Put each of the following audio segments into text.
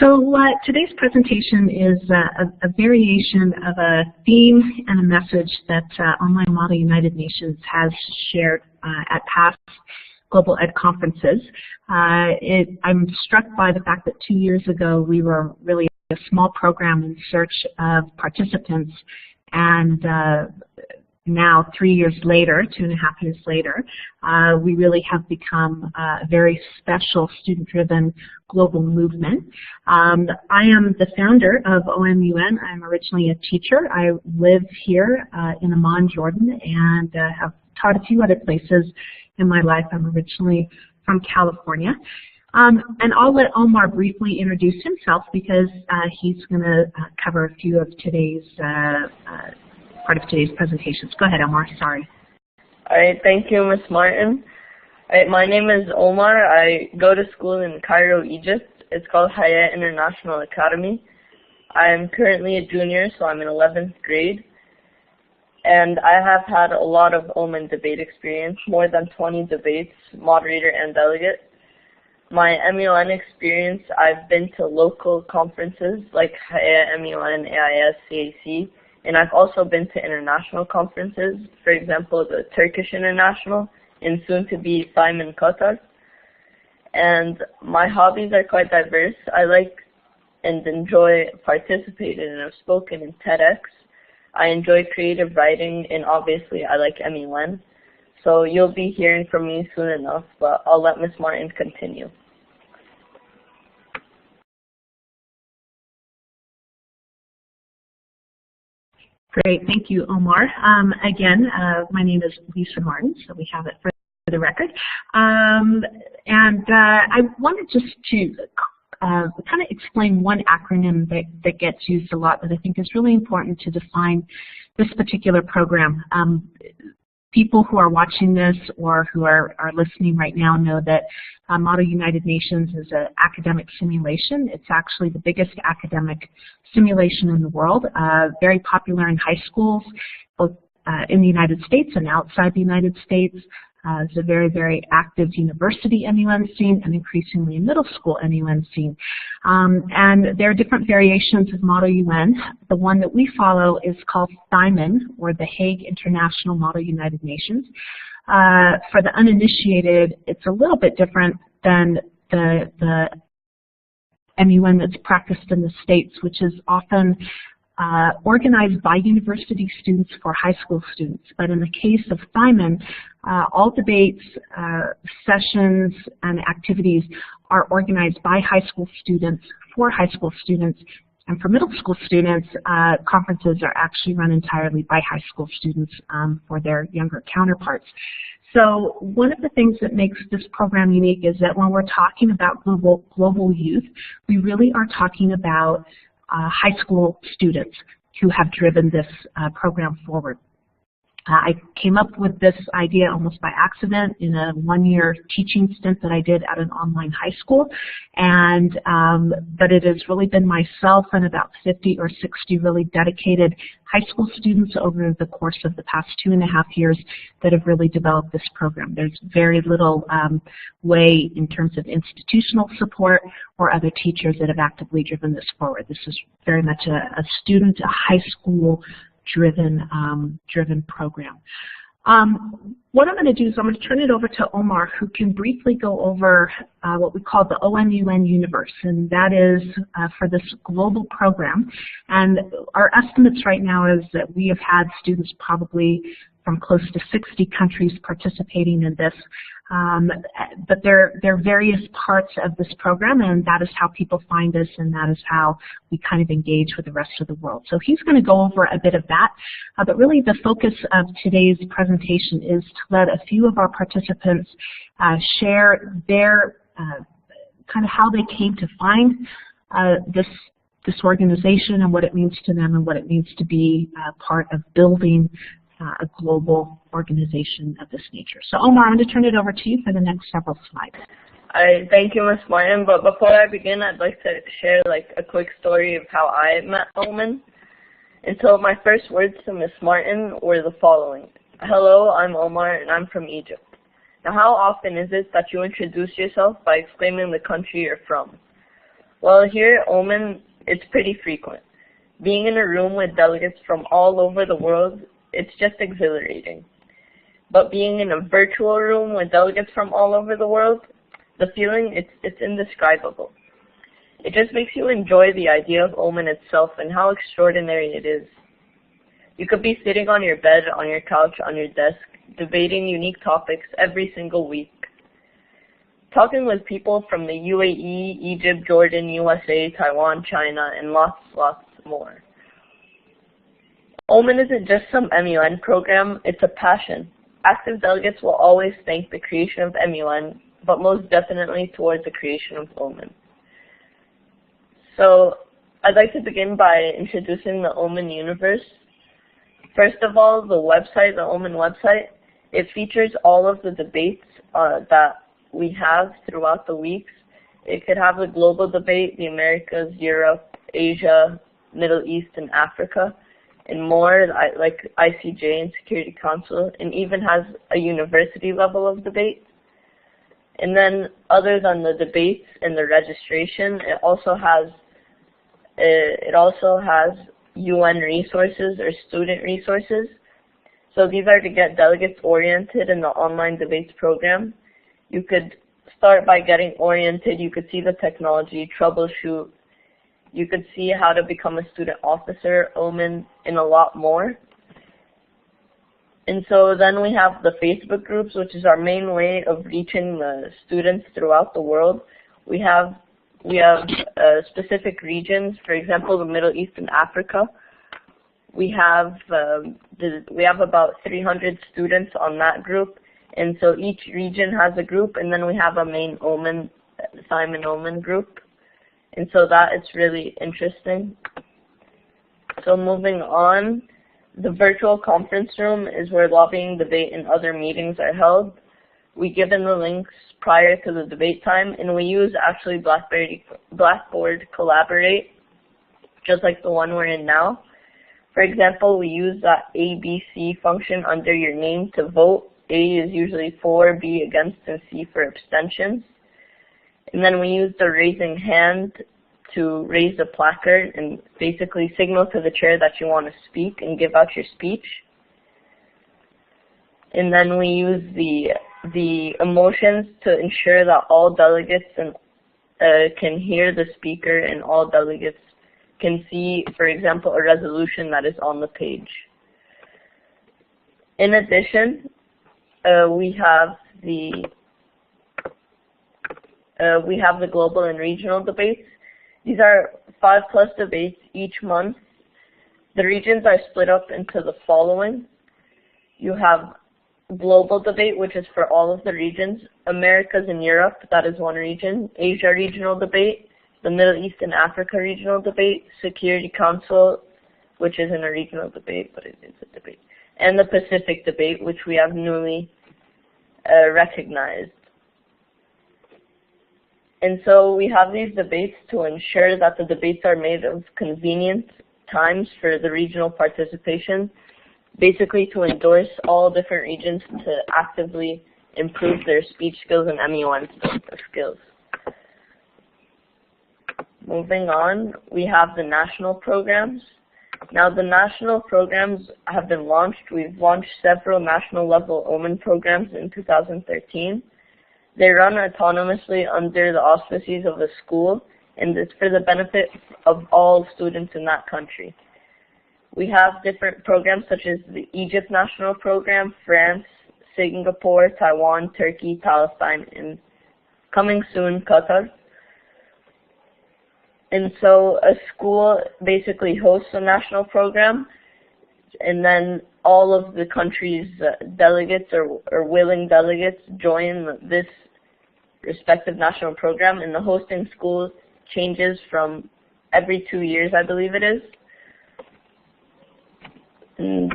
So today's presentation is a variation of a theme and a message that Online Model United Nations has shared at past Global Ed conferences. I'm struck by the fact that 2 years ago we were really a small program in search of participants, and now 3 years later, 2.5 years later, we really have become a very special student-driven global movement. I am the founder of O-MUN. I'm originally a teacher. I live here in Amman, Jordan, and have taught a few other places in my life. I'm originally from California. And I'll let Omar briefly introduce himself because he's going to cover a few of today's part of today's presentations. Go ahead, Omar. Sorry. All right. Thank you, Ms. Martin. All right. My name is Omar. I go to school in Cairo, Egypt. It's called Hayat International Academy. I'm currently a junior, so I'm in 11th grade. And I have had a lot of O-MUN debate experience, more than 20 debates, moderator and delegate. My MUN experience, I've been to local conferences like Hayat, MUN, AIS, CAC, and I've also been to international conferences, for example, the Turkish International and soon to be THIMUN Qatar. And my hobbies are quite diverse. I like and enjoy participating and have spoken in TEDx. I enjoy creative writing, and obviously I like MUN. So you'll be hearing from me soon enough, but I'll let Ms. Martin continue. Great, thank you, Omar. Again, my name is Lisa Martin, so we have it for the record. I wanted just to kind of explain one acronym that gets used a lot that I think is really important to define this particular program. People who are watching this or who are listening right now know that Model United Nations is an academic simulation. It's actually the biggest academic simulation in the world, very popular in high schools, both in the United States and outside the United States. It's a very, very active university MUN scene and increasingly a middle school MUN scene. And there are different variations of Model UN. The one that we follow is called THIMUN, or the Hague International Model United Nations. For the uninitiated, it's a little bit different than the MUN that's practiced in the States, which is often organized by university students for high school students. But in the case of THIMUN, all debates, sessions, and activities are organized by high school students for high school students. And for middle school students, conferences are actually run entirely by high school students for their younger counterparts. So one of the things that makes this program unique is that when we're talking about global youth, we really are talking about high school students who have driven this program forward. I came up with this idea almost by accident in a one-year teaching stint that I did at an online high school, and but it has really been myself and about 50 or 60 really dedicated high school students over the course of the past 2.5 years that have really developed this program. There's very little way in terms of institutional support or other teachers that have actively driven this forward. This is very much a student, a high school driven program. What I'm going to do is I'm going to turn it over to Omar, who can briefly go over what we call the O-MUN Universe, and that is for this global program. And our estimates right now is that we have had students probably from close to 60 countries participating in this. But there are various parts of this program, and that is how people find us, and that is how we kind of engage with the rest of the world. So he's going to go over a bit of that, but really the focus of today's presentation is to let a few of our participants share their kind of how they came to find this organization and what it means to them and what it means to be part of building a global organization of this nature. So Omar, I'm going to turn it over to you for the next several slides. Thank you, Ms. Martin. But before I begin, I'd like to share a quick story of how I met O-MUN. And so my first words to Ms. Martin were the following. Hello, I'm Omar, and I'm from Egypt. Now, how often is it that you introduce yourself by exclaiming the country you're from? Well, here at O-MUN, it's pretty frequent. Being in a room with delegates from all over the world, it's just exhilarating. But being in a virtual room with delegates from all over the world, the feeling, it's indescribable. It just makes you enjoy the idea of O-MUN itself and how extraordinary it is. You could be sitting on your bed, on your couch, on your desk, debating unique topics every single week. Talking with people from the UAE, Egypt, Jordan, USA, Taiwan, China, and lots more. O-MUN isn't just some MUN program, it's a passion. Active delegates will always thank the creation of MUN, but most definitely towards the creation of O-MUN. So, I'd like to begin by introducing the O-MUN Universe. First of all, the website, the O-MUN website, it features all of the debates that we have throughout the weeks. It could have the global debate, the Americas, Europe, Asia, Middle East, and Africa, and more, like ICJ and Security Council, and even has a university level of debate. And then, other than the debates and the registration, it also has UN resources or student resources. So these are to get delegates oriented in the online debates program. You could start by getting oriented. You could see the technology, troubleshoot. You could see how to become a student officer, O-MUN, and a lot more. And so then we have the Facebook groups, which is our main way of reaching the students throughout the world. We have specific regions, for example, the Middle East and Africa. We have about 300 students on that group, and so each region has a group, and then we have a main O-MUN, THIMUN group, and so that is really interesting. So moving on, the virtual conference room is where lobbying, debate, and other meetings are held. We give in the links prior to the debate time, and we use actually Blackboard Collaborate, just like the one we're in now. For example, we use that ABC function under your name to vote. A is usually for, B against, and C for abstentions. And then we use the raising hand to raise the placard and basically signal to the chair that you want to speak and give out your speech. And then we use the emotions to ensure that all delegates can hear the speaker and all delegates can see, for example, a resolution that is on the page. In addition, we have the global and regional debates. These are 5+ debates each month. The regions are split up into the following. You have global debate, which is for all of the regions. Americas and Europe, that is one region. Asia regional debate. The Middle East and Africa regional debate. Security Council, which isn't a regional debate, but it is a debate. And the Pacific debate, which we have newly recognized. And so we have these debates to ensure that the debates are made of convenient times for the regional participation, basically to endorse all different regions to actively improve their speech skills and MUN skills. Moving on, we have the national programs. Now the national programs have been launched. We've launched several national level O-MUN programs in 2013. They run autonomously under the auspices of a school, and it's for the benefit of all students in that country. We have different programs such as the Egypt National Program, France, Singapore, Taiwan, Turkey, Palestine, and coming soon, Qatar. And so a school basically hosts a national program, and then all of the country's delegates or willing delegates join this respective national program, and the hosting school changes from every 2 years, I believe it is. And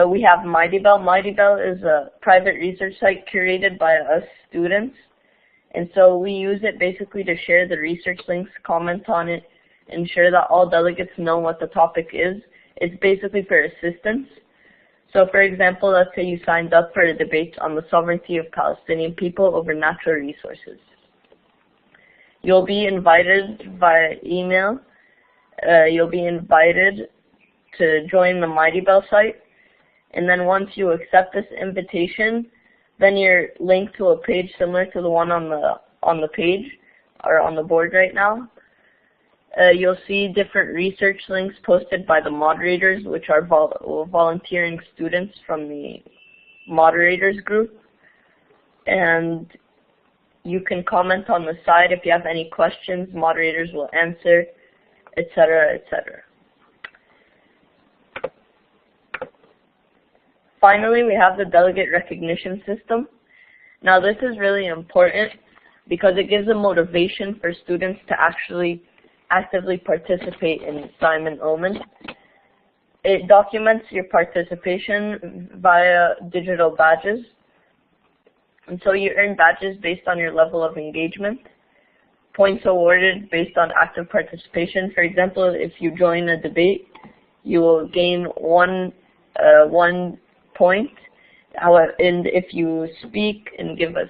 we have MightyBell. MightyBell is a private research site curated by us students, and so we use it basically to share the research links, comment on it, ensure that all delegates know what the topic is. It's basically for assistance. So for example, let's say you signed up for a debate on the sovereignty of Palestinian people over natural resources. You'll be invited via email. You'll be invited to join the Mighty Bell site. And then once you accept this invitation, then you're linked to a page similar to the one on the page or on the board right now. You'll see different research links posted by the moderators, which are volunteering students from the moderators group. And you can comment on the side if you have any questions. Moderators will answer, etc., etc. Finally, we have the Delegate Recognition System. Now, this is really important because it gives a motivation for students to actually actively participate in THIMUN O-MUN. It documents your participation via digital badges. And so you earn badges based on your level of engagement. Points awarded based on active participation. For example, if you join a debate, you will gain one point. And if you speak and give a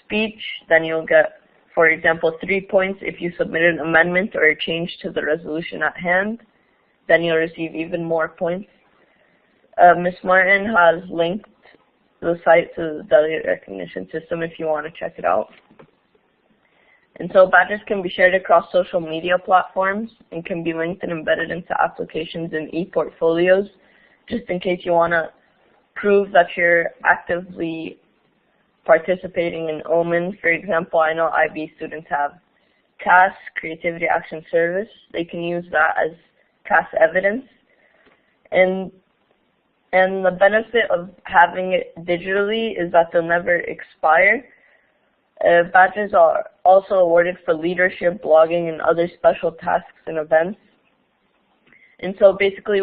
speech, then you'll get, for example, 3 points. If you submit an amendment or a change to the resolution at hand, then you'll receive even more points. Ms. Martin has linked the site to the Delegate Recognition System if you want to check it out. And so badges can be shared across social media platforms and can be linked and embedded into applications and e-portfolios, just in case you want to prove that you're actively participating in O-MUN. For example, I know IB students have CAS, Creativity Action Service. They can use that as CAS evidence. And the benefit of having it digitally is that they'll never expire. Badges are also awarded for leadership, blogging, and other special tasks and events. And so basically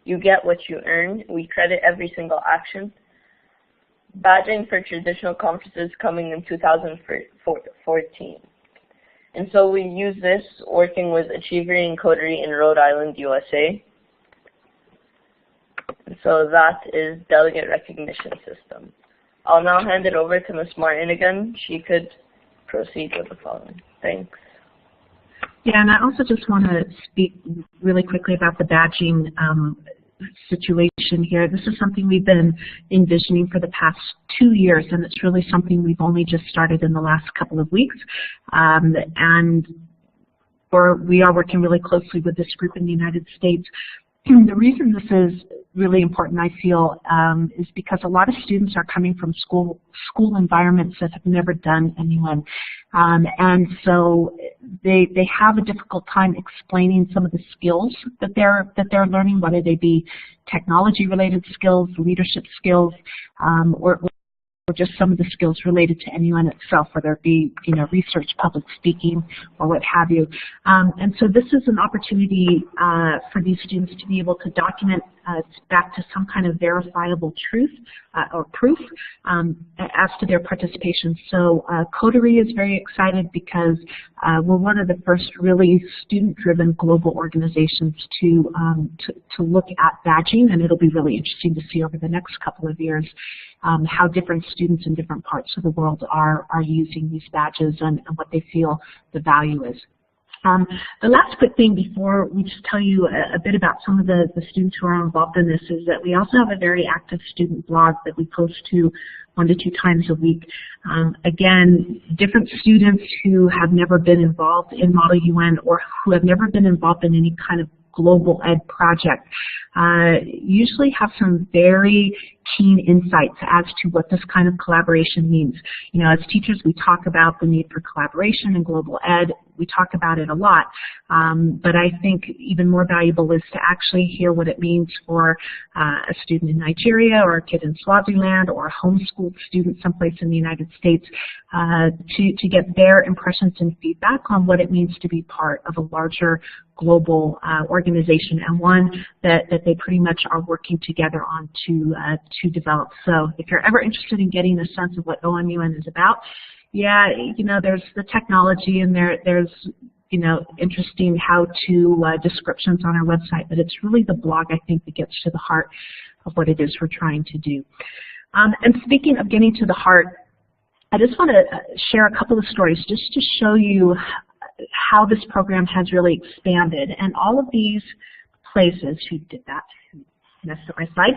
you get what you earn. We credit every single action. Badging for traditional conferences coming in 2014. And so we use this working with Achievery and Coterie in Rhode Island, USA. And so that is Delegate Recognition System. I'll now hand it over to Ms. Martin again. She could proceed with the following. Thanks. Yeah, and I also just want to speak really quickly about the badging situation here. This is something we've been envisioning for the past 2 years, and it's really something we've only just started in the last couple of weeks. We are working really closely with this group in the United States. The reason this is really important, I feel, is because a lot of students are coming from school environments that have never done O-MUN. And so they have a difficult time explaining some of the skills that they're learning, whether they be technology-related skills, leadership skills, or just some of the skills related to O-MUN itself, whether it be research, public speaking, or what have you. And so this is an opportunity for these students to be able to document back to some kind of verifiable truth or proof as to their participation. So Coterie is very excited because we're one of the first really student-driven global organizations to look at badging, and it'll be really interesting to see over the next couple of years how different students in different parts of the world are using these badges and what they feel the value is. The last quick thing before we just tell you a bit about some of the students who are involved in this is that we also have a very active student blog that we post to 1 to 2 times a week. Again, different students who have never been involved in Model UN or who have never been involved in any kind of global ed project usually have some very keen insights as to what this kind of collaboration means. As teachers, we talk about the need for collaboration in global ed. We talk about it a lot, but I think even more valuable is to actually hear what it means for a student in Nigeria or a kid in Swaziland or a homeschooled student someplace in the United States to get their impressions and feedback on what it means to be part of a larger global organization, and one that they pretty much are working together on to develop. So if you're ever interested in getting a sense of what O-MUN UN is about, yeah, there's the technology and there's interesting how-to descriptions on our website, but it's really the blog, I think, that gets to the heart of what it is we're trying to do. And speaking of getting to the heart I just want to share a couple of stories just to show you how this program has really expanded. And all of these places, who did that? Messed up my slide.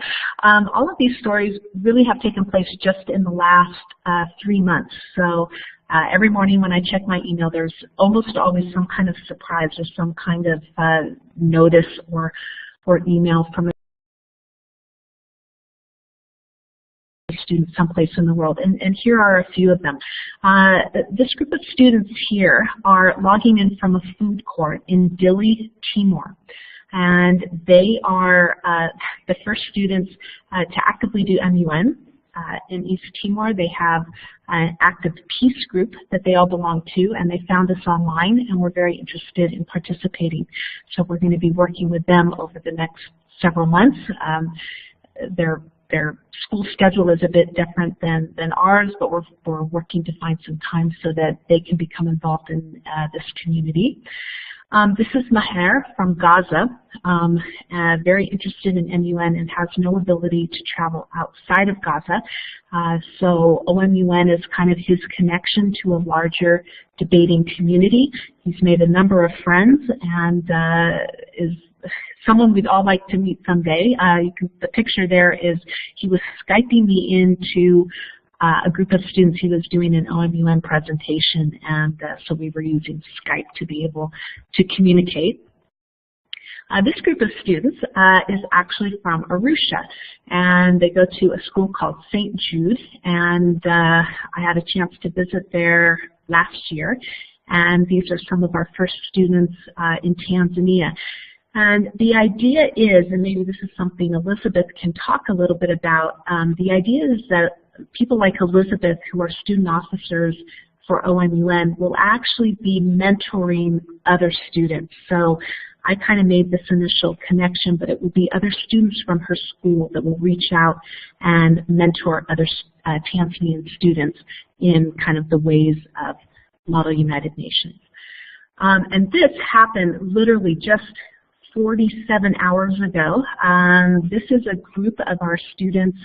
All of these stories really have taken place just in the last 3 months. So every morning when I check my email, there's almost always some kind of surprise or some kind of notice or email from a student someplace in the world. And here are a few of them. This group of students here are logging in from a food court in Dili, Timor. And they are the first students to actively do MUN in East Timor. They have an active peace group that they all belong to, and they found us online and were very interested in participating. So we're going to be working with them over the next several months. Their school schedule is a bit different than ours, but we're working to find some time so that they can become involved in this community. This is Maher from Gaza, very interested in MUN and has no ability to travel outside of Gaza. So O-MUN is kind of his connection to a larger debating community. He's made a number of friends and is someone we'd all like to meet someday. The picture there is he was Skyping me into a group of students. He was doing an O-MUN presentation, and so we were using Skype to be able to communicate. This group of students is actually from Arusha, and they go to a school called St. Jude, and I had a chance to visit there last year, and these are some of our first students in Tanzania. And the idea is, and maybe this is something Elizabeth can talk a little bit about, the idea is that people like Elizabeth, who are student officers for O-MUN, will actually be mentoring other students. So I kind of made this initial connection, but it will be other students from her school that will reach out and mentor other Tanzanian students in kind of the ways of Model United Nations. And this happened literally just 47 hours ago. This is a group of our students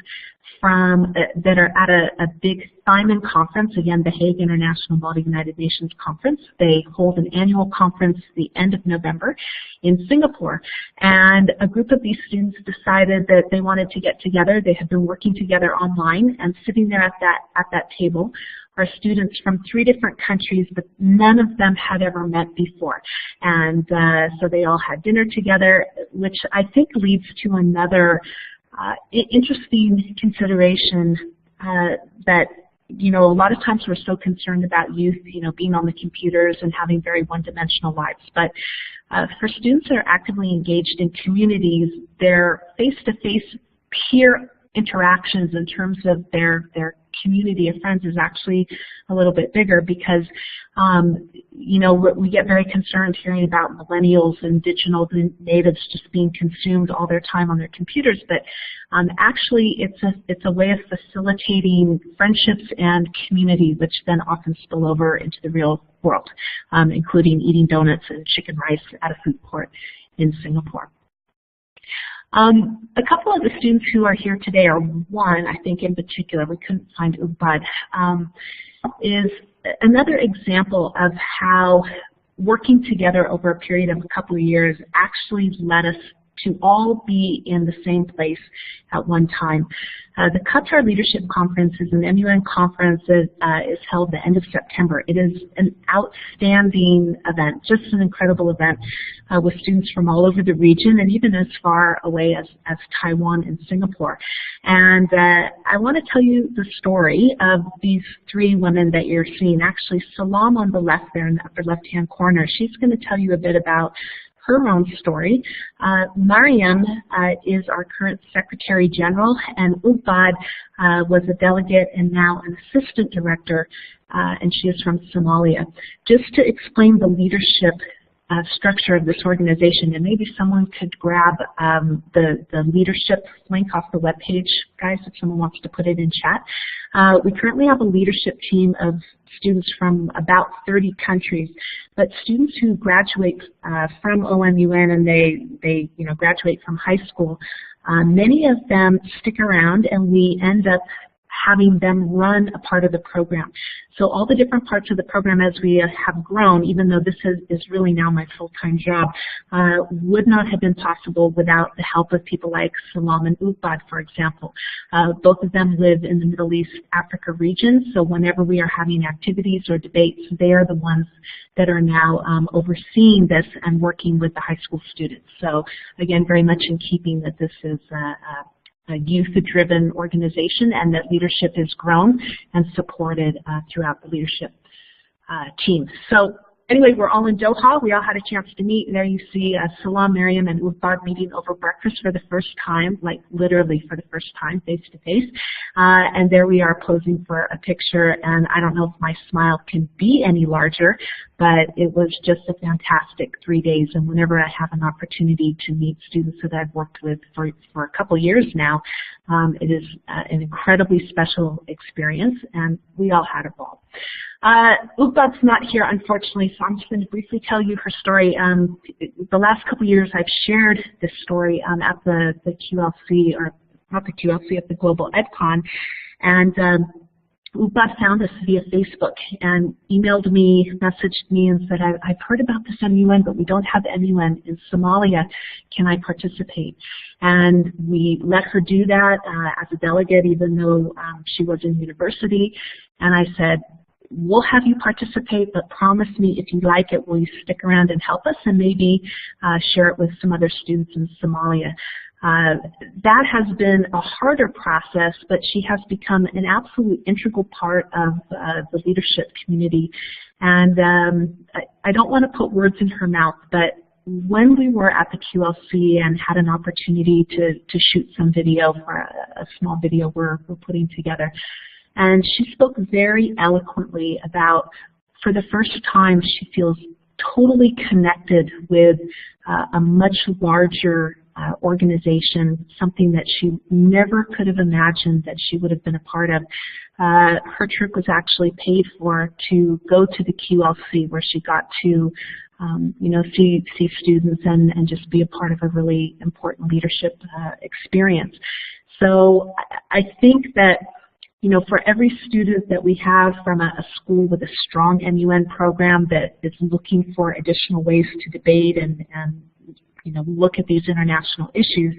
from that are at a big THIMUN conference, again, the Hague International Model United Nations Conference. They hold an annual conference the end of November in Singapore. And a group of these students decided that they wanted to get together. They had been working together online, and sitting there at that table are students from 3 different countries, but none of them had ever met before. And so they all had dinner together, which I think leads to another interesting consideration that, you know, a lot of times we're so concerned about youth, you know, being on the computers and having very one-dimensional lives. But for students that are actively engaged in communities, their face-to-face peer interactions in terms of their community of friends is actually a little bit bigger because, you know, we get very concerned hearing about millennials and digital natives just being consumed all their time on their computers, but actually it's a way of facilitating friendships and community, which then often spill over into the real world, including eating donuts and chicken rice at a food court in Singapore. A couple of the students who are here today, or one, I think in particular, we couldn't find Ubud, is another example of how working together over a period of a couple of years actually led us to all be in the same place at one time. The Qatar Leadership Conference is an MUN conference that is held the end of September. It is an outstanding event, just an incredible event with students from all over the region and even as far away as Taiwan and Singapore. And I want to tell you the story of these 3 women that you're seeing. Actually, Salam on the left there in the upper left-hand corner, she's going to tell you a bit about her own story. Maryam is our current Secretary General, and Ubud was a delegate and now an assistant director, and she is from Somalia. Just to explain the leadership structure of this organization, and maybe someone could grab the leadership link off the webpage, guys, if someone wants to put it in chat. We currently have a leadership team of students from about 30 countries, but students who graduate from O-MUN and they you know, graduate from high school, many of them stick around and we end up having them run a part of the program. So all the different parts of the program as we have grown, even though this is really now my full-time job, would not have been possible without the help of people like Salam and Ubad, for example. Both of them live in the Middle East, Africa region, so whenever we are having activities or debates, they are the ones that are now overseeing this and working with the high school students. So again, very much in keeping that this is a youth-driven organization and that leadership is grown and supported throughout the leadership team. So anyway, we're all in Doha. We all had a chance to meet. There you see Salam, Maryam, and Ubad meeting over breakfast for the first time, like literally for the first time, face to face. And there we are posing for a picture. And I don't know if my smile can be any larger, but it was just a fantastic 3 days. And whenever I have an opportunity to meet students that I've worked with for a couple years now, it is an incredibly special experience, and we all had a ball. Ubad's not here, unfortunately, so I'm just going to briefly tell you her story. The last couple of years I've shared this story at the QLC, or not the QLC, at the Global EdCon, and Ubad found us via Facebook and emailed me, messaged me, and said, I've heard about this MUN, but we don't have MUN in Somalia. Can I participate? And we let her do that as a delegate, even though she was in university. And I said, we'll have you participate, but promise me if you like it, will you stick around and help us and maybe share it with some other students in Somalia. That has been a harder process, but she has become an absolute integral part of the leadership community. And I don't want to put words in her mouth, but when we were at the QLC and had an opportunity to shoot some video for a small video we're putting together, and she spoke very eloquently about, for the first time, she feels totally connected with a much larger organization, something that she never could have imagined that she would have been a part of. Her trip was actually paid for to go to the QLC, where she got to see students and just be a part of a really important leadership experience. So I think that for every student that we have from a school with a strong MUN program that is looking for additional ways to debate and look at these international issues,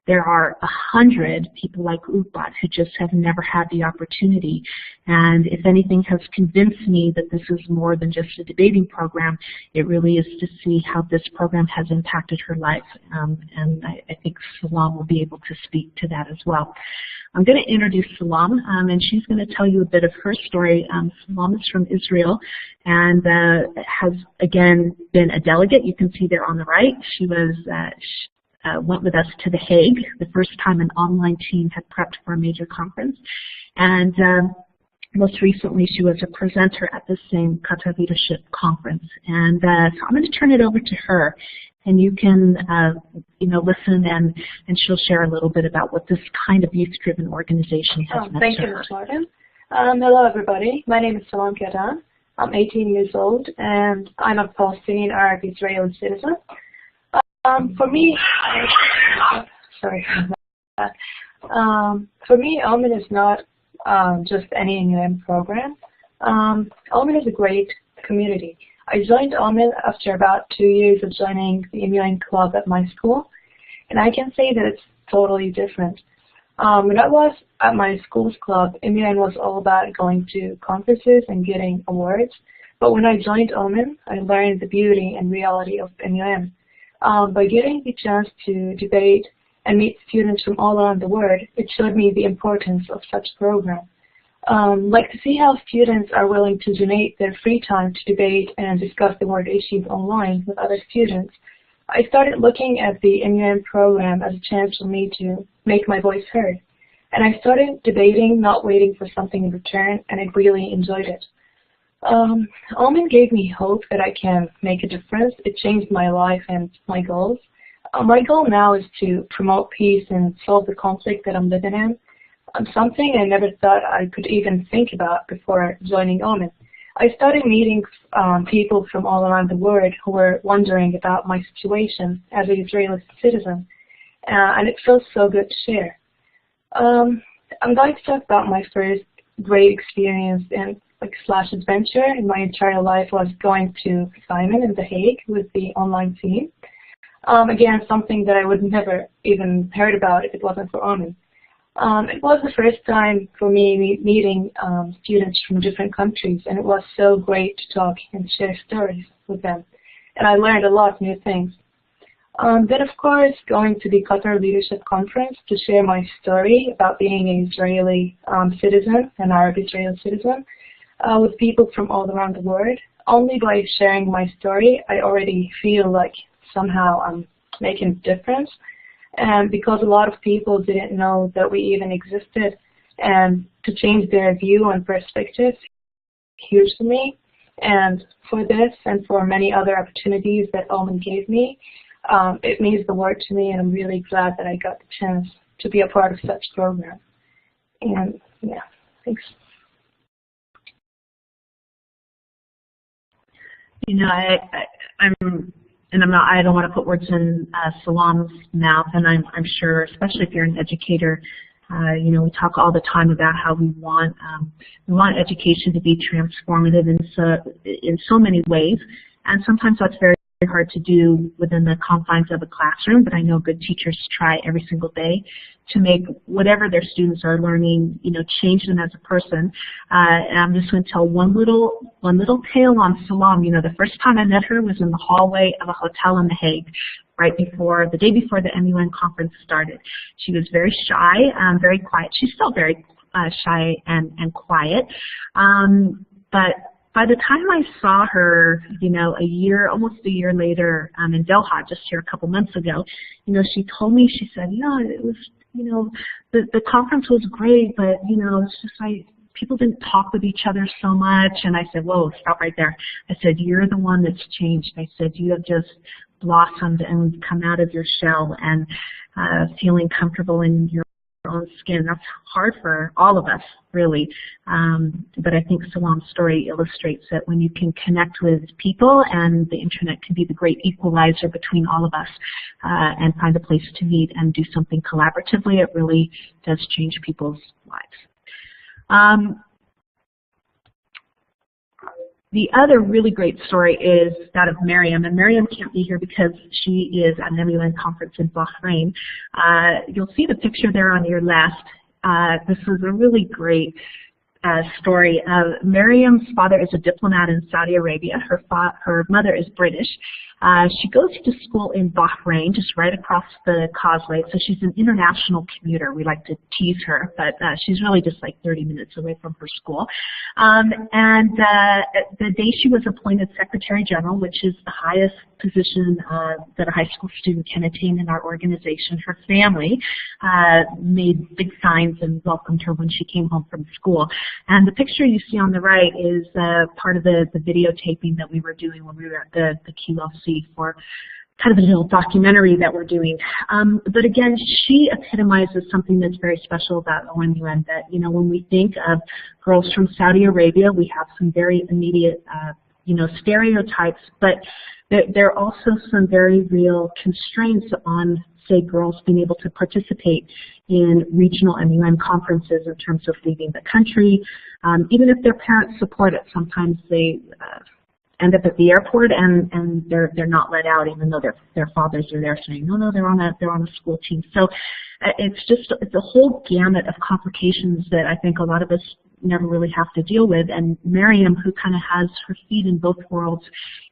there are 100 people like Ubad who just have never had the opportunity. And if anything has convinced me that this is more than just a debating program, it really is to see how this program has impacted her life. And I think Salam will be able to speak to that as well. I'm going to introduce Salam, and she's going to tell you a bit of her story. Salam is from Israel and has, again, been a delegate. You can see there on the right. She was went with us to The Hague, the first time an online team had prepped for a major conference. And most recently, she was a presenter at the same Qatar Leadership Conference. And so I'm going to turn it over to her, and you can listen, and she'll share a little bit about what this kind of youth-driven organization has meant to her. Thank you, Ms. Martin. Hello, everybody. My name is Salam Keadan. I'm 18 years old, and I'm a Palestinian Arab Israeli citizen. For me, O-MUN is not just any MUN program. O-MUN is a great community. I joined O-MUN after about 2 years of joining the MUN club at my school, and I can say that it's totally different. When I was at my school's club, MUN was all about going to conferences and getting awards, but when I joined O-MUN, I learned the beauty and reality of MUN. By getting the chance to debate and meet students from all around the world, it showed me the importance of such a program. Like to see how students are willing to donate their free time to debate and discuss the world issues online with other students. I started looking at the MUN program as a chance for me to make my voice heard. And I started debating, not waiting for something in return, and I really enjoyed it. O-MUN gave me hope that I can make a difference. It changed my life and my goals. My goal now is to promote peace and solve the conflict that I'm living in. Something I never thought I could even think about before joining O-MUN. I started meeting people from all around the world who were wondering about my situation as an Israeli citizen, and it feels so good to share. I'm going to talk about my first great experience and slash adventure in my entire life was going to THIMUN in The Hague with the online team. Again, something that I would never even heard about if it wasn't for O-MUN. It was the first time for me meeting students from different countries, and it was so great to talk and share stories with them. And I learned a lot of new things. Then, of course, going to the Qatar Leadership Conference to share my story about being an Israeli citizen, an Arab-Israeli citizen, with people from all around the world. Only by sharing my story, I already feel like somehow I'm making a difference. And because a lot of people didn't know that we even existed, and to change their view and perspective, huge for me. And for this and for many other opportunities that O-MUN gave me, it means the world to me, and I'm really glad that I got the chance to be a part of such program. And yeah, thanks. You know, I don't want to put words in Salam's mouth, and I'm sure, especially if you're an educator, you know, we talk all the time about how we want education to be transformative in so many ways, and sometimes that's very hard to do within the confines of a classroom, but I know good teachers try every single day to make whatever their students are learning, you know, change them as a person. And I'm just going to tell one little tale on Salam. You know, the first time I met her was in the hallway of a hotel in The Hague, the day before the MUN conference started. She was very shy, very quiet. She's still very shy and quiet, but by the time I saw her, you know, almost a year later in Doha, just here a couple months ago, you know, she told me, she said, yeah, it was, you know, the conference was great, but, you know, it's just like people didn't talk with each other so much. And I said, whoa, stop right there. I said, you're the one that's changed. I said, you have just blossomed and come out of your shell and feeling comfortable in your own skin. That's hard for all of us, really. But I think Salam's story illustrates that when you can connect with people, and the internet can be the great equalizer between all of us, and find a place to meet and do something collaboratively, it really does change people's lives. The other really great story is that of Maryam, and Maryam can't be here because she is at an MUN conference in Bahrain. You'll see the picture there on your left. This is a really great story. Maryam's father is a diplomat in Saudi Arabia. Her mother is British. She goes to school in Bahrain, just right across the causeway, so she's an international commuter. We like to tease her, but she's really just like 30 minutes away from her school. The day she was appointed Secretary General, which is the highest position that a high school student can attain in our organization, her family made big signs and welcomed her when she came home from school. And the picture you see on the right is part of the videotaping that we were doing when we were at the QLC for kind of a little documentary that we're doing. But again, she epitomizes something that's very special about O-MUN, that, you know, when we think of girls from Saudi Arabia, we have some very immediate, you know, stereotypes, but there are also some very real constraints on, say, girls being able to participate in regional MUN conferences in terms of leaving the country. Even if their parents support it, sometimes they end up at the airport and they're not let out, even though their fathers are there saying, no, they're on a school team. So it's a whole gamut of complications that I think a lot of us never really have to deal with. And Maryam, who kind of has her feet in both worlds,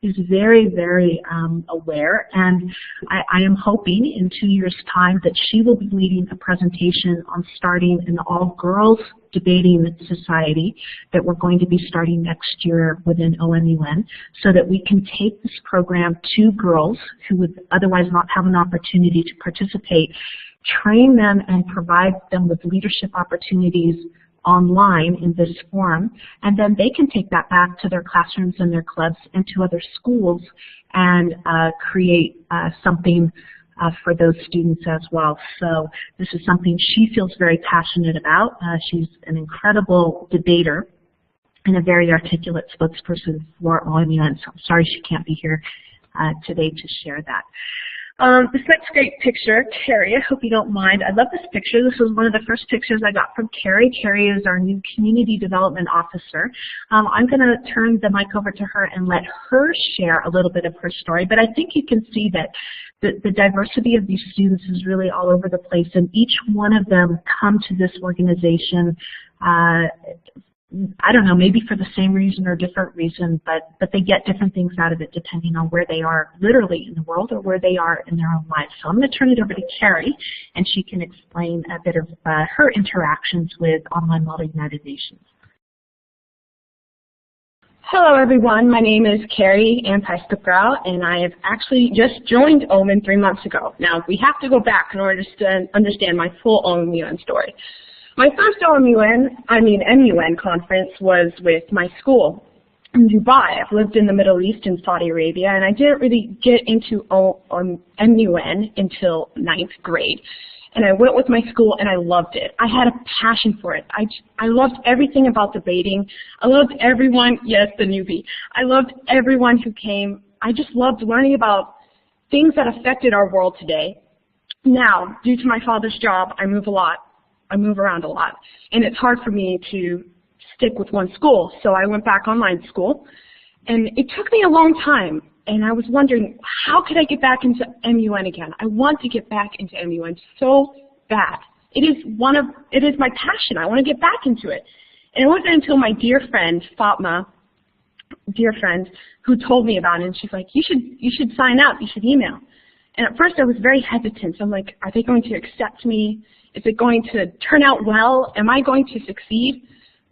is very, very aware. And I am hoping in 2 years' time that she will be leading a presentation on starting an all-girls debating society that we're going to be starting next year within O-MUN, so that we can take this program to girls who would otherwise not have an opportunity to participate, train them and provide them with leadership opportunities online in this forum, and then they can take that back to their classrooms and their clubs and to other schools and create something for those students as well. So this is something she feels very passionate about. She's an incredible debater and a very articulate spokesperson for O-MUN. So I'm sorry she can't be here today to share that. This next great picture, Kari, I hope you don't mind. I love this picture. This was one of the first pictures I got from Kari. Kari is our new Community Development Officer. I'm going to turn the mic over to her and let her share a little bit of her story, but I think you can see that the diversity of these students is really all over the place, and each one of them come to this organization I don't know, maybe for the same reason or different reason, but they get different things out of it depending on where they are literally in the world or where they are in their own lives. So I'm going to turn it over to Kari, and she can explain a bit of her interactions with Online Model United Nations. Hello everyone, my name is Kari Antistokrau, and I have actually just joined O-MUN 3 months ago. Now, we have to go back in order to understand my full O-MUN story. My first MUN conference was with my school in Dubai. I've lived in the Middle East in Saudi Arabia, and I didn't really get into MUN until 9th grade. And I went with my school, and I loved it. I had a passion for it. I loved everything about debating. I loved everyone, yes, the newbie. I loved everyone who came. I just loved learning about things that affected our world today. Now, due to my father's job, I move around a lot, and it's hard for me to stick with one school. So I went back online school, and it took me a long time, and I was wondering, how could I get back into MUN again? I want to get back into MUN so bad. It is my passion. I want to get back into it. And it wasn't until my dear friend, Fatma, who told me about it, and she's like, you should sign up, you should email. And at first I was very hesitant. I'm like, are they going to accept me? Is it going to turn out well? Am I going to succeed?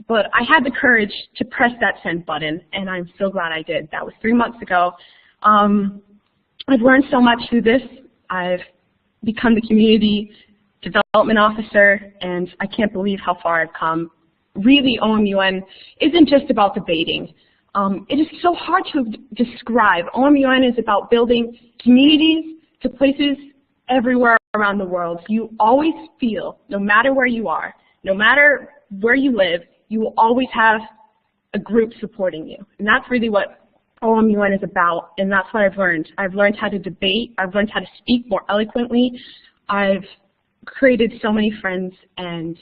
But I had the courage to press that send button, and I'm so glad I did. That was 3 months ago. I've learned so much through this. I've become the Community Development Officer, and I can't believe how far I've come. Really, O-MUN isn't just about debating. It is so hard to describe. O-MUN is about building communities to places everywhere around the world. You always feel, no matter where you are, no matter where you live, you will always have a group supporting you. And that's really what O-MUN is about, and that's what I've learned. I've learned how to debate. I've learned how to speak more eloquently. I've created so many friends, and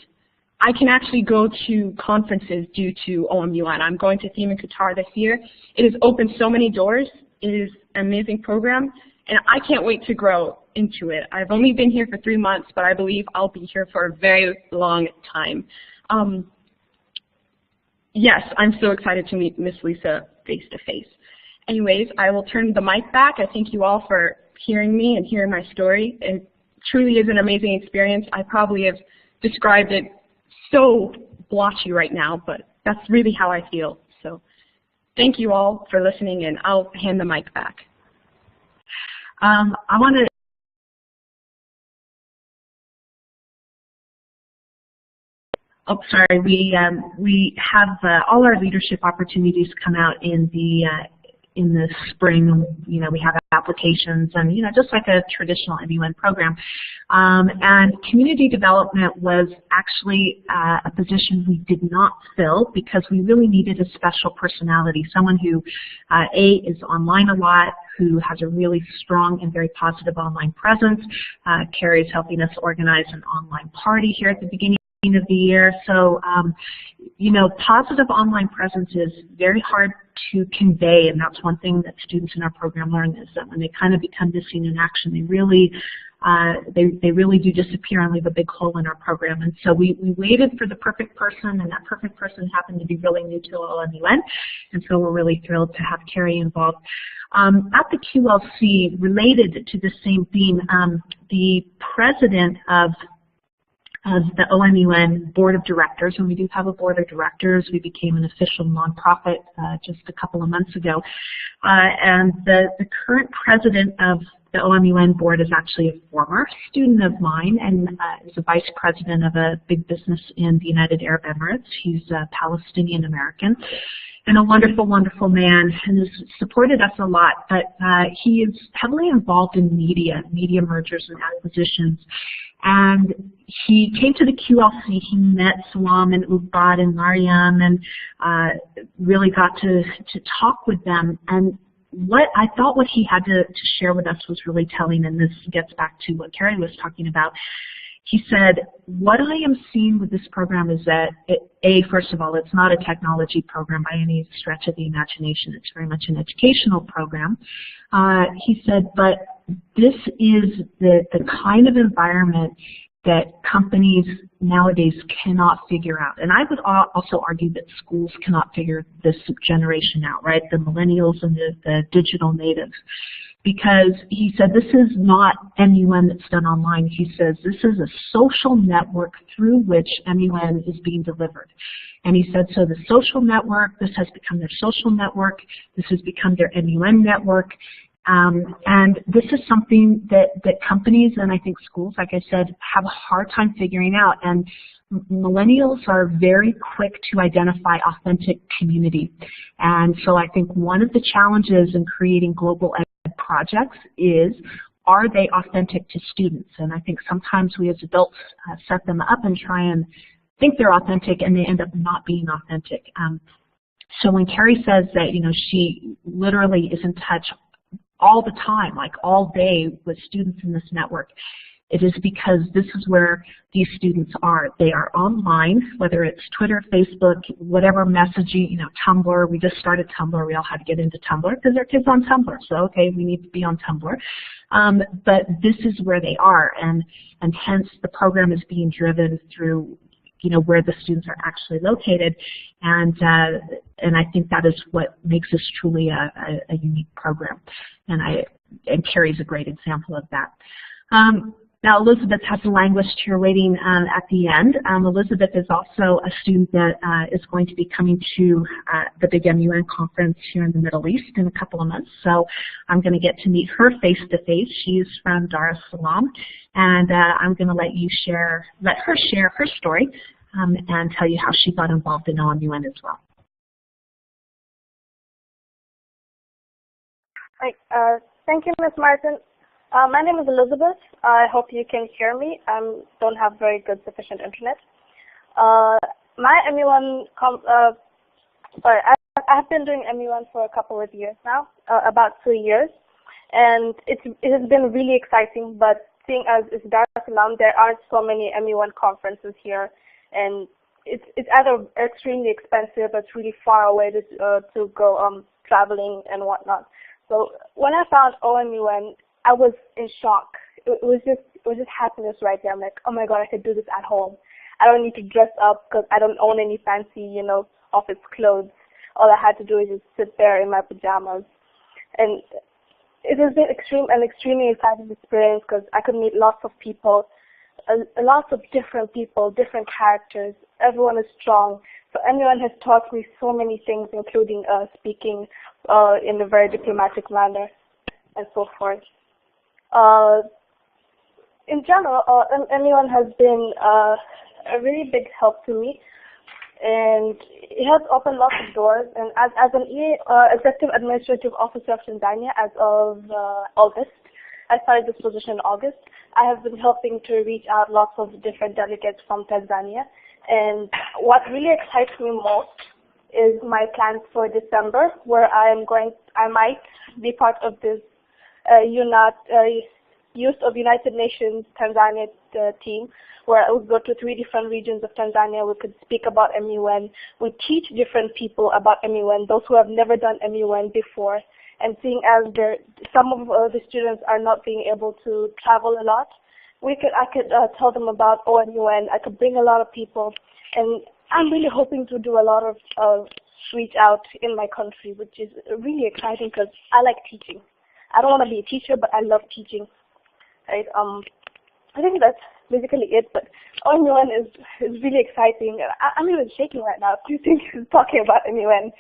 I can actually go to conferences due to O-MUN. I'm going to THIMUN Qatar this year. It has opened so many doors. It is an amazing program, and I can't wait to grow into it. I've only been here for 3 months, but I believe I'll be here for a very long time. Yes, I'm so excited to meet Miss Lisa face to face. Anyways, I will turn the mic back. I thank you all for hearing me and hearing my story. It truly is an amazing experience. I probably have described it so blotchy right now, but that's really how I feel. So thank you all for listening, and I'll hand the mic back. I want to Oh, sorry. We have all our leadership opportunities come out in the spring. You know, we have applications, and just like a traditional MUN program. And community development was actually a position we did not fill because we really needed a special personality, someone who is online a lot, who has a really strong and very positive online presence. Kari is helping us organize an online party here at the beginning of the year. So, positive online presence is very hard to convey, and that's one thing that students in our program learn, is that when they kind of become missing in action, they really do disappear and leave a big hole in our program. And so we waited for the perfect person, and that perfect person happened to be really new to O-MUN, and so we're really thrilled to have Kari involved. At the QLC, related to the same theme, the president of the O-MUN Board of Directors, and we do have a Board of Directors. We became an official nonprofit just a couple of months ago. And the current president of the O-MUN Board is actually a former student of mine, and is a vice president of a big business in the United Arab Emirates. He's a Palestinian American and a wonderful, wonderful man, and has supported us a lot. But he is heavily involved in media mergers and acquisitions. And he came to the QLC, he met Salam and Ubad and Maryam, and really got to talk with them. And what I thought what he had to share with us was really telling, and this gets back to what Kari was talking about. He said, what I am seeing with this program is that, first of all, it's not a technology program by any stretch of the imagination. It's very much an educational program. He said, but this is the kind of environment that companies nowadays cannot figure out. And I would also argue that schools cannot figure this generation out, right? The millennials and the digital natives. Because he said this is not MUN that's done online. He says this is a social network through which MUN is being delivered. And he said, so the social network, this has become their social network, this has become their MUN network. And this is something that companies and I think schools, like I said, have a hard time figuring out. And millennials are very quick to identify authentic community. And so I think one of the challenges in creating global ed projects is, are they authentic to students? And I think sometimes we as adults set them up and try and think they're authentic, and they end up not being authentic. So when Kari says that, you know, she literally is in touch all the time, like all day with students in this network, it is because this is where these students are. They are online, whether it's Twitter, Facebook, whatever messaging, you know, Tumblr. We just started Tumblr. We all had to get into Tumblr because our kids on Tumblr. So, okay, we need to be on Tumblr. But this is where they are, and hence the program is being driven through, you know, where the students are actually located, and I think that is what makes this truly a unique program, and Kari's a great example of that. Now Elizabeth has a language tier waiting at the end. Elizabeth is also a student that is going to be coming to the big MUN conference here in the Middle East in a couple of months. So I'm going to get to meet her face to face. She's from Dar es Salaam, and I'm going to let her share her story and tell you how she got involved in O-MUN as well. Right. Thank you, Ms. Martin. My name is Elizabeth. I hope you can hear me. I don't have very good sufficient internet. My MUN, I've been doing MUN for a couple of years now, about 2 years, and it has been really exciting. But seeing as it's Dar es Salaam, there aren't so many MUN conferences here, and it's either extremely expensive, or it's really far away to go traveling and whatnot. So when I found O-MUN, I was in shock. It was just happiness right there. I'm like, oh my God, I could do this at home. I don't need to dress up because I don't own any fancy, you know, office clothes. All I had to do is just sit there in my pajamas. And it has been an extremely exciting experience because I could meet lots of people, lots of different people, different characters. Everyone is strong. So MUN has taught me so many things, including speaking in a very diplomatic manner and so forth. In general, MUN has been a really big help to me, and it has opened lots of doors. And as an Executive Administrative Officer of Tanzania as of August, I started this position in August. I have been helping to reach out lots of different delegates from Tanzania. And what really excites me most is my plans for December, where I might be part of this Youth of United Nations Tanzania team, where I would go to 3 different regions of Tanzania. We could speak about MUN. We teach different people about MUN, those who have never done MUN before. And seeing as some of the students are not being able to travel a lot, I could tell them about O-MUN. I could bring a lot of people, and I'm really hoping to do a lot of reach out in my country, which is really exciting because I like teaching. I don't want to be a teacher, but I love teaching. Right? I think that's basically it. But O-MUN is really exciting. I'm even shaking right now. Do you think talking about MUN?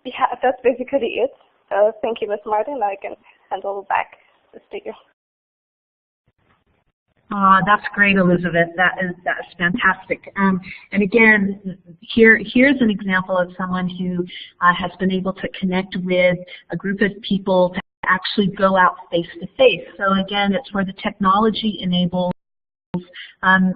Yeah, that's basically it. Thank you, Ms. Martin. I can hand over back the speaker. That's great, Elizabeth. That's fantastic. And again, here's an example of someone who has been able to connect with a group of people to actually go out face to face. So again, it's where the technology enables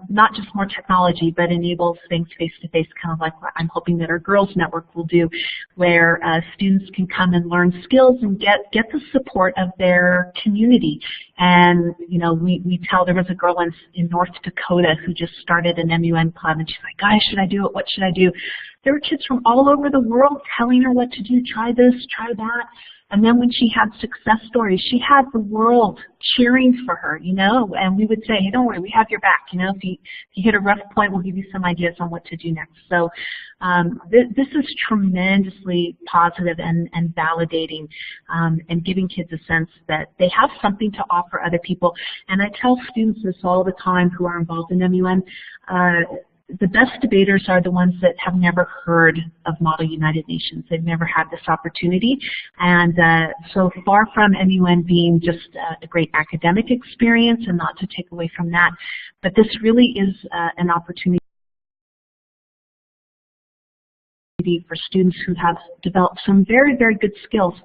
not just more technology, but enables things face-to-face, kind of like what I'm hoping that our Girls Network will do, where students can come and learn skills and get the support of their community. And, you know, we tell, there was a girl in North Dakota who just started an MUN club, and she's like, guys, should I do it? What should I do? There were kids from all over the world telling her what to do, try this, try that. And then when she had success stories, she had the world cheering for her, you know, and we would say, hey, don't worry, we have your back. You know, if you hit a rough point, we'll give you some ideas on what to do next. So this is tremendously positive and validating, and giving kids a sense that they have something to offer other people. And I tell students this all the time who are involved in MUN, the best debaters are the ones that have never heard of Model United Nations. They've never had this opportunity. And so far from MUN being just a great academic experience, and not to take away from that, but this really is an opportunity for students who have developed some very, very good skills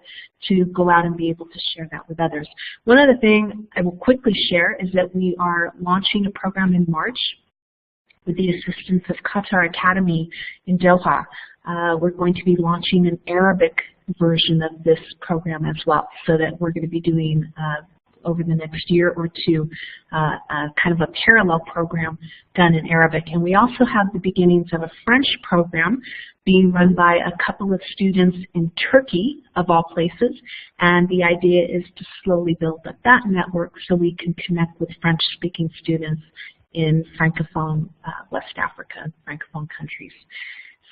to go out and be able to share that with others. One other thing I will quickly share is that we are launching a program in March with the assistance of Qatar Academy in Doha. We're going to be launching an Arabic version of this program as well, so that we're going to be doing over the next year or two kind of a parallel program done in Arabic. And we also have the beginnings of a French program being run by a couple of students in Turkey, of all places. And the idea is to slowly build up that network so we can connect with French-speaking students in Francophone West Africa, Francophone countries.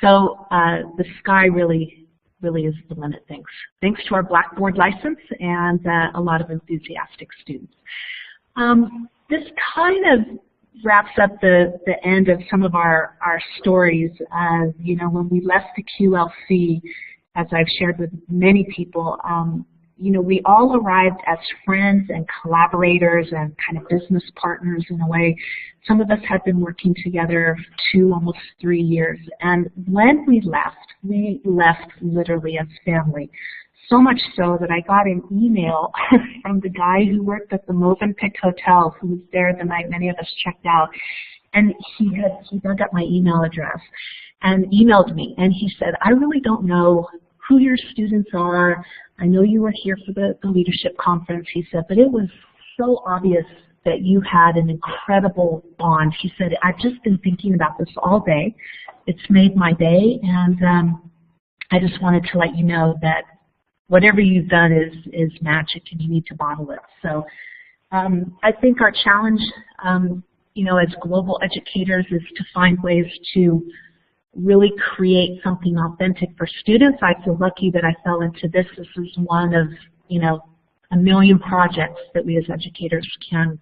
So the sky really is the limit, thanks to our Blackboard license and a lot of enthusiastic students. This kind of wraps up the end of some of our stories. You know, when we left the QLC, as I've shared with many people, you know, we all arrived as friends and collaborators and kind of business partners in a way. Some of us had been working together 2, almost 3 years. And when we left literally as family. So much so that I got an email from the guy who worked at the Movenpick Hotel, who was there the night many of us checked out. And he dug up my email address and emailed me. And he said, I really don't know who your students are. I know you were here for the leadership conference, he said, but it was so obvious that you had an incredible bond. He said, I've just been thinking about this all day. It's made my day, and I just wanted to let you know that whatever you've done is magic, and you need to bottle it. So I think our challenge, you know, as global educators is to find ways to really create something authentic for students. I feel lucky that I fell into this. This is one of, you know, a million projects that we as educators can,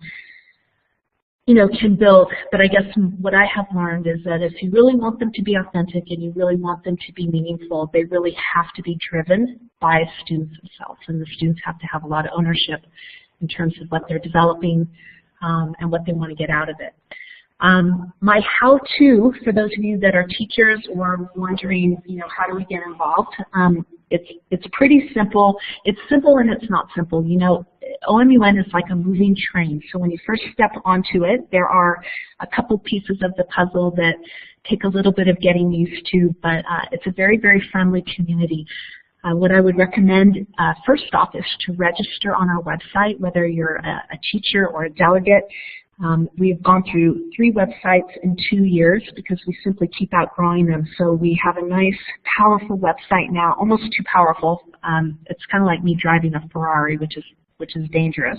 you know, can build. But I guess what I have learned is that if you really want them to be authentic and you really want them to be meaningful, they really have to be driven by students themselves. And the students have to have a lot of ownership in terms of what they're developing and what they want to get out of it. My how-to, for those of you that are teachers or wondering, you know, how do we get involved? It's pretty simple. It's simple and it's not simple. You know, OMUN is like a moving train. So when you first step onto it, there are a couple pieces of the puzzle that take a little bit of getting used to, but it's a very, very friendly community. What I would recommend first off is to register on our website, whether you're a teacher or a delegate. We've gone through 3 websites in 2 years because we simply keep outgrowing them. So we have a nice, powerful website now, almost too powerful. It's kind of like me driving a Ferrari, which is dangerous.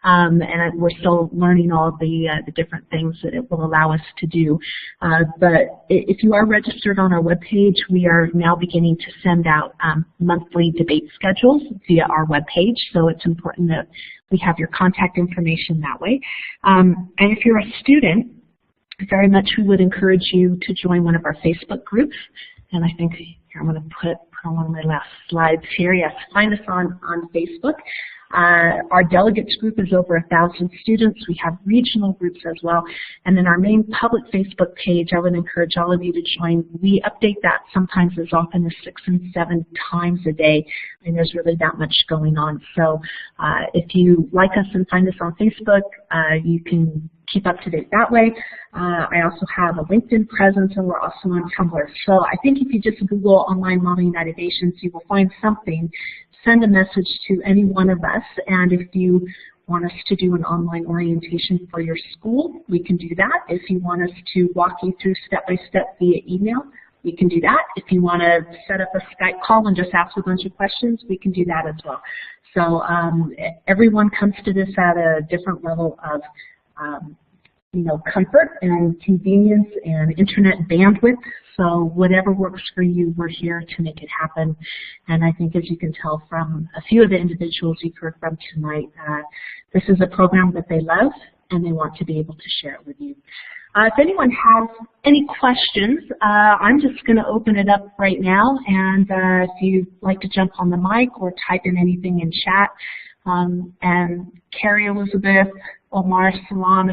And we're still learning all the different things that it will allow us to do. But if you are registered on our webpage, we are now beginning to send out monthly debate schedules via our webpage. So it's important that we have your contact information that way. And if you're a student, very much we would encourage you to join one of our Facebook groups. And I think here I'm going to put on one of my last slides here. Yes, find us on Facebook. Our delegates group is over 1,000 students. We have regional groups as well. And then our main public Facebook page, I would encourage all of you to join. We update that sometimes as often as 6 and 7 times a day. And there's really that much going on. So if you like us and find us on Facebook, you can keep up to date that way. I also have a LinkedIn presence, and we're also on Tumblr. So I think if you just Google Online Model United Nations, you will find something. Send a message to any one of us, and if you want us to do an online orientation for your school, we can do that. If you want us to walk you through step-by-step via email, we can do that. If you want to set up a Skype call and just ask a bunch of questions, we can do that as well. So everyone comes to this at a different level of comfort and convenience and internet bandwidth. So whatever works for you, we're here to make it happen. And I think, as you can tell from a few of the individuals you've heard from tonight, this is a program that they love and they want to be able to share it with you. If anyone has any questions, I'm just going to open it up right now. And if you'd like to jump on the mic or type in anything in chat, and Kari, Elizabeth, Omar, Salam,